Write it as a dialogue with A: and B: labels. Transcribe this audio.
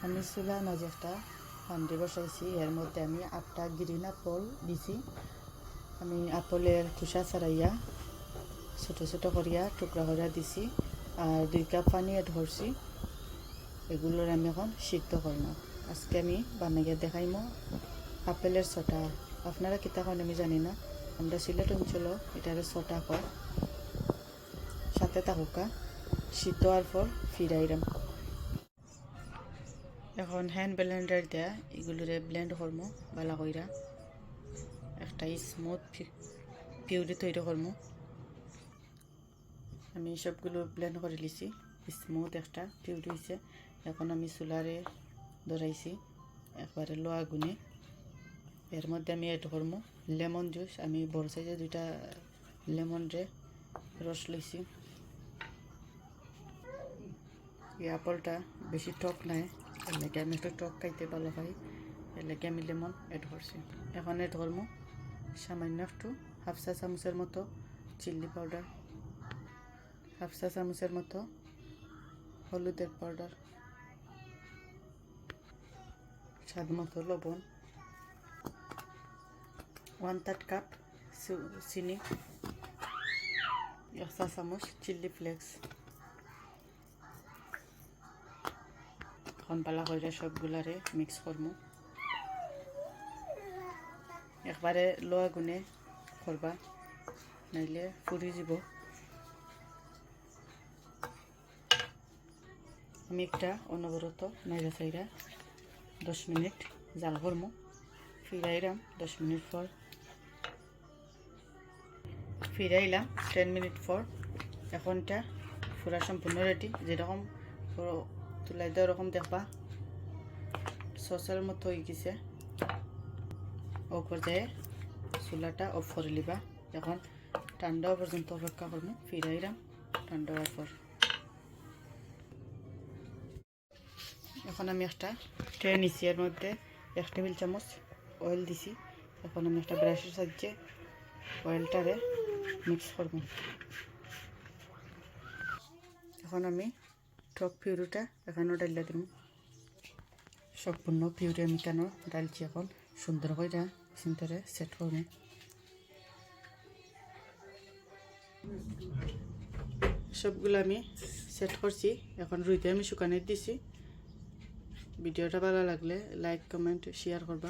A: আমি চুলার মাঝে একটা হান্ডি বসাইছি, এর মধ্যে আমি 8টা গ্রিন আপেল দিছি। আমি আপেলের খোসা ছাড়াইয়া ছোটো ছোটো করিয়া টুকরা করিয়া দিছি, আর 2 কাপ পানি এড করছি। এগুলোর আমি এখন সিদ্ধ করবো। আজকে আমি বানাইয়া দেখাইমো আপেলের ছটা। আপনারা কিতা করেন আমি জানি না, আমরা সিলেট অঞ্চল এটারে ছটা কয়। সাথে থাকুকা, সিদ্ধ হওয়ার পর ফিরাইরাম। এখন হ্যান্ড ব্লেন্ডার দেয়া এগুলোরে ব্লেন্ড করবো ভালো কইরা, একটা স্মুথ পিউরি তৈরি করবো। আমি সবগুলো ব্লেন্ড করে লিছি, স্মুথ একটা পিউরি হয়েছে। এখন আমি চুলারে ধরাইছি একবারে লো আগুনে। এর মধ্যে আমি এড করবো লেমন জুস। আমি বড় সাইজে 2টা লেমন রস লইছি। এই আপেলটা বেশি টক নাই, এর লাগে আমি একটু টক খাইতে ভালো পাই, এর লাগে আমি লেমন এড করছি। এখন এড করবো সামান্য একটু হাফ চা চামচের মতো চিলি পাউডার, হাফ চা চামচের মতো হলুদের পাউডার, স্বাদ মতো লবণ, 1/3 কাপ চিনি, 1 চা চামচ চিলি ফ্লেক্স। এখন পালা করে সবগুলারে মিক্স করবো। একবারে লো আগুনে করবা, নাইলে ফুরি যাব। আমি একটা অনবরত নাইরা চাইরা 10 মিনিট জাল করবো। ফিরাইলাম 10 মিনিট পর, ফিরাইলাম 10 মিনিট পর। এখনটা পুরা সম্পূর্ণ রেডি। যেরকম তুলাই দেওয়া ওরকম দেখবা সসের মতো হয়ে গেছে। ও পর্যায়ে চুলাটা অফ করে লিবা। এখন ঠান্ডা পর্যন্ত অপেক্ষা করবো। ফিরাইলাম ঠান্ডা হওয়ার পর। এখন আমি একটা ট্রে নিছি, এর মধ্যে 1 টেবিল চামচ অয়েল দিছি। এখন আমি একটা ব্রাশের সাহায্যে অয়েলটারে মিক্স করব। এখন আমি টক পিউরিটা এখানে ডাইলা দিব। সম্পূর্ণ পিউরি আমি কেন ডালছি, এখন সুন্দর করে সিনটারে সেট করব। সবগুলো আমি সেট করছি, এখন রুইতে আমি শুকানে দিছি। ভিডিওটা ভালো লাগলে লাইক কমেন্ট শেয়ার করবা।